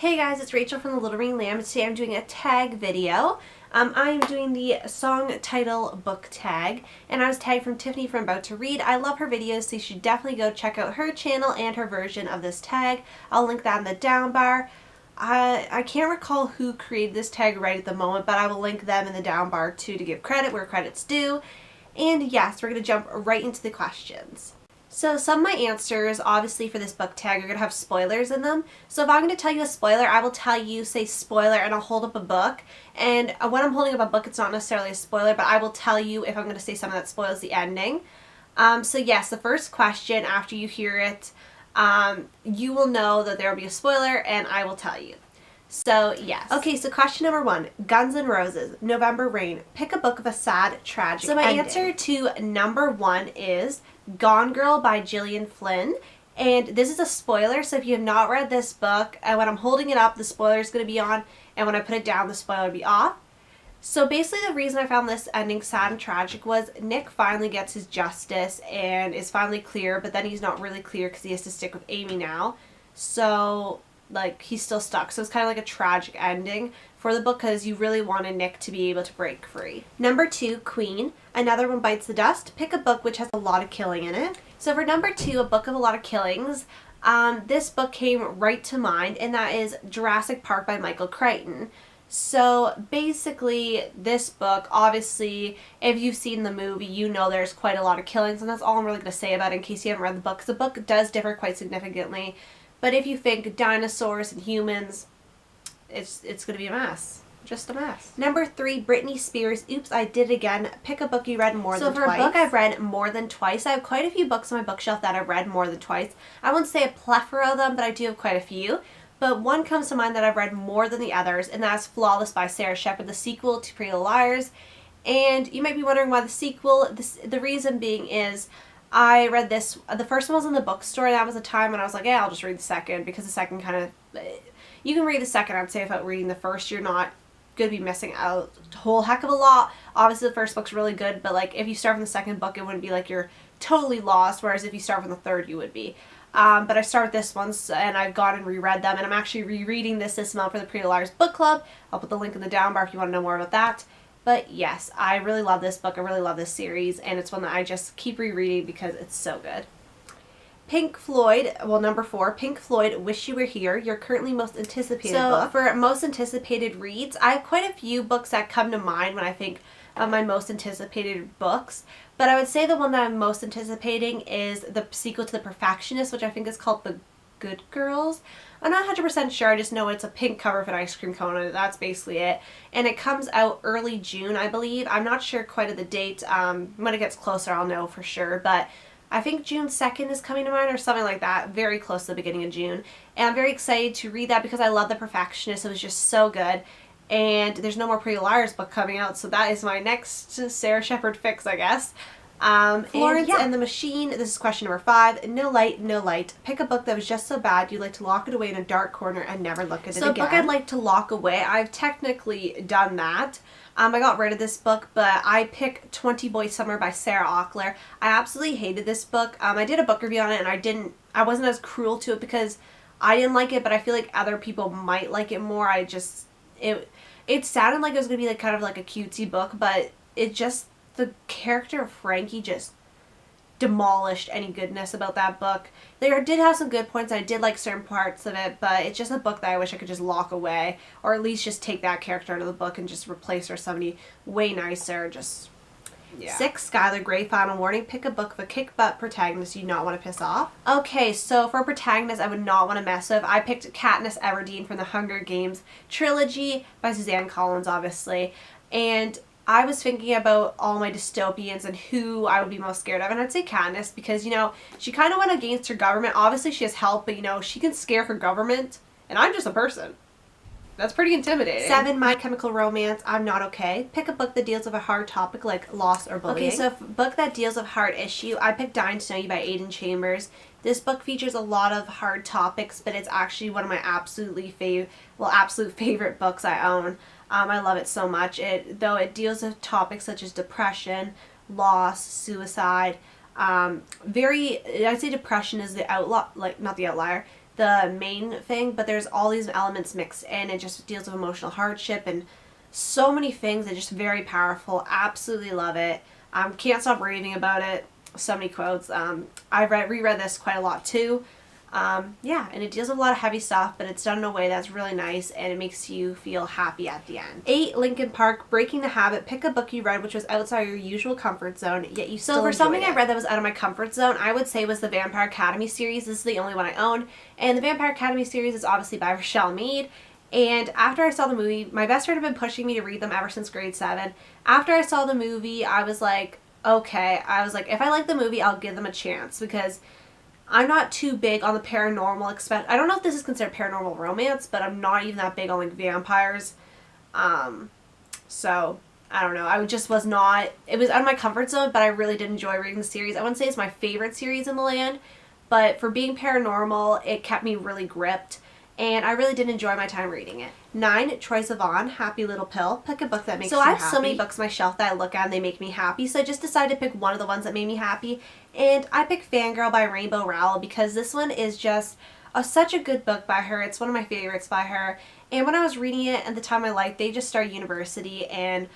Hey guys, it's Rachel from the Little Ring Lamb, and today I'm doing a tag video. I'm doing the song title book tag, and I was tagged from Tiffany from About to Read. I love her videos, so you should definitely go check out her channel and her version of this tag. I'll link that in the down bar. I can't recall who created this tag right at the moment, but I will link them in the down bar too to give credit where credit's due. And yes, we're going to jump right into the questions. So some of my answers, obviously, for this book tag are going to have spoilers in them. So if I'm going to tell you a spoiler, I will tell you, say spoiler, and I'll hold up a book. And when I'm holding up a book, it's not necessarily a spoiler, but I will tell you if I'm going to say something that spoils the ending. So yes, the first question, after you hear it, you will know that there will be a spoiler, and I will tell you. So yes. Okay, so question number 1, Guns N' Roses, November Rain. Pick a book of a sad, tragic ending. So my answer to number 1 is Gone Girl by Gillian Flynn. And this is a spoiler, so if you have not read this book, when I'm holding it up, the spoiler is going to be on, and when I put it down, the spoiler will be off. So basically the reason I found this ending sad and tragic was Nick finally gets his justice and is finally clear, but then he's not really clear because he has to stick with Amy now. So like he's still stuck, so it's kind of like a tragic ending for the book because you really wanted Nick to be able to break free. Number 2, Queen, Another One Bites the Dust. Pick a book which has a lot of killing in it. So for number 2, a book of a lot of killings, this book came right to mind, and that is Jurassic Park by Michael Crichton. So basically this book, obviously if you've seen the movie, you know there's quite a lot of killings, and that's all I'm really going to say about it in case you haven't read the book, because the book does differ quite significantly. But if you think dinosaurs and humans, it's going to be a mess. Just a mess. Number 3, Britney Spears, Oops, I Did It Again. Pick a book you read more than twice. So for a book I've read more than twice, I have quite a few books on my bookshelf that I've read more than twice. I wouldn't say a plethora of them, but I do have quite a few. But one comes to mind that I've read more than the others, and that's Flawless by Sarah Shepard, the sequel to Pretty Little Liars. And you might be wondering why the sequel. The reason being is I read this, the first one was in the bookstore, and that was a time when I was like, yeah, I'll just read the second, because the second kind of, you can read the second, I'd say, without reading the first. You're not going to be missing out a whole heck of a lot. Obviously, the first book's really good, but like if you start from the second book, it wouldn't be like you're totally lost, whereas if you start from the third, you would be. But I started this one, and I've gone and reread them, and I'm actually rereading this month for the Pretty Little Liars book club. I'll put the link in the down bar if you want to know more about that. But yes, I really love this book. I really love this series, and it's one that I just keep rereading because it's so good. Pink Floyd, well, number 4, Pink Floyd, Wish You Were Here, your currently most anticipated book. So for most anticipated reads, I have quite a few books that come to mind when I think of my most anticipated books. But I would say the one that I'm most anticipating is the sequel to The Perfectionist, which I think is called The Good Girls. I'm not 100% sure, I just know it's a pink cover with an ice cream cone on it. That's basically it. And it comes out early June, I believe. I'm not sure quite of the date. When it gets closer, I'll know for sure. But I think June 2nd is coming to mind or something like that. Very close to the beginning of June. And I'm very excited to read that because I love The Perfectionist. It was just so good. And there's no more Pretty Little Liars book coming out, so that is my next Sarah Shepard fix, I guess. Florence and the Machine, this is question number 5. No Light, No Light. Pick a book that was just so bad you'd like to lock it away in a dark corner and never look at it again. So a book I'd like to lock away, I've technically done that. I got rid of this book, but I picked 20 Boys Summer by Sarah Auckler. I absolutely hated this book. I did a book review on it, and I wasn't as cruel to it because I didn't like it, but I feel like other people might like it more. It sounded like it was going to be like kind of like a cutesy book, but the character of Frankie just demolished any goodness about that book. There did have some good points. I did like certain parts of it, but it's just a book that I wish I could just lock away, or at least just take that character out of the book and just replace her with somebody way nicer. Just, yeah. 6, Skylar Grey, Final Warning. Pick a book of a kick-butt protagonist you not want to piss off. Okay, so for a protagonist I would not want to mess with, I picked Katniss Everdeen from the Hunger Games trilogy by Suzanne Collins, obviously. And I was thinking about all my dystopians and who I would be most scared of, and I'd say Katniss because, you know, she kind of went against her government. Obviously she has help, but, you know, she can scare her government, and I'm just a person. That's pretty intimidating. 7, My Chemical Romance, I'm Not Okay. Pick a book that deals with a hard topic like loss or bullying. Okay, so a book that deals with hard issue, I picked Dying to Know You by Aidan Chambers. This book features a lot of hard topics, but it's actually one of my absolute favorite books I own. I love it so much. Though it deals with topics such as depression, loss, suicide. I'd say depression is the outlaw, like not the outlier. the main thing, but there's all these elements mixed in. It just deals with emotional hardship and so many things. It's just very powerful. Absolutely love it. Can't stop raving about it. So many quotes. I reread this quite a lot too. Yeah, and it deals with a lot of heavy stuff, but it's done in a way that's really nice and it makes you feel happy at the end. 8, Linkin Park, Breaking the Habit. Pick a book you read which was outside your usual comfort zone, yet you still enjoyed it. So for something I read that was out of my comfort zone, I would say was the Vampire Academy series. This is the only one I own, and the Vampire Academy series is obviously by Rochelle Mead. And after I saw the movie, my best friend had been pushing me to read them ever since grade 7. After I saw the movie, I was like, okay. I was like, if I like the movie, I'll give them a chance, because I'm not too big on the paranormal. I don't know if this is considered paranormal romance, but I'm not even that big on like vampires. So I don't know. I just was not. It was out of my comfort zone, but I really did enjoy reading the series. I wouldn't say it's my favorite series in the land, but for being paranormal, it kept me really gripped. And I really did enjoy my time reading it. 9, Troye Sivan, Happy Little Pill. Pick a book that makes you happy. So I have so many books on my shelf that I look at and they make me happy, so I just decided to pick one of the ones that made me happy. And I picked Fangirl by Rainbow Rowell because this one is just such a good book by her. It's one of my favorites by her. And when I was reading it at the time of my life, they just started university and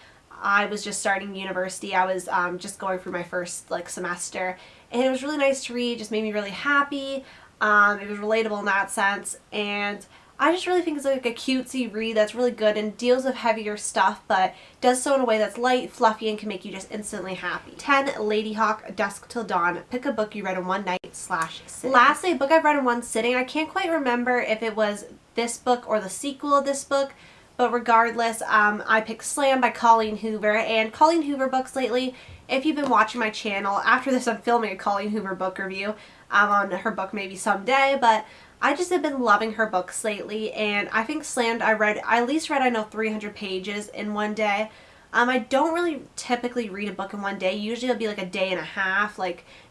I was just starting university. I was just going through my first semester. And it was really nice to read. It just made me really happy. It was relatable in that sense, and I just really think it's like a cutesy read that's really good and deals with heavier stuff, but does so in a way that's light, fluffy, and can make you just instantly happy. 10, Lady Hawk, Dusk Till Dawn. Pick a book you read in one night/sitting. Lastly, a book I've read in one sitting. I can't quite remember if it was this book or the sequel of this book, but regardless, I picked Slam by Colleen Hoover, and Colleen Hoover books lately, if you've been watching my channel, after this I'm filming a Colleen Hoover book review on her book maybe someday, but I just have been loving her books lately, and I think Slammed, I at least read 300 pages in one day. I don't really typically read a book in one day. Usually it'll be like a day and a half.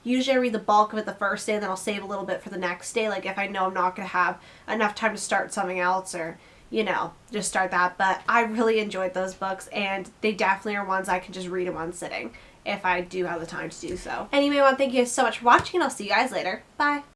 Usually I read the bulk of it the first day and then I'll save a little bit for the next day, if I know I'm not going to have enough time to start something else or just start that. But I really enjoyed those books, and they definitely are ones I can just read in one sitting if I do have the time to do so. Anyway, I want to thank you guys so much for watching, and I'll see you guys later. Bye!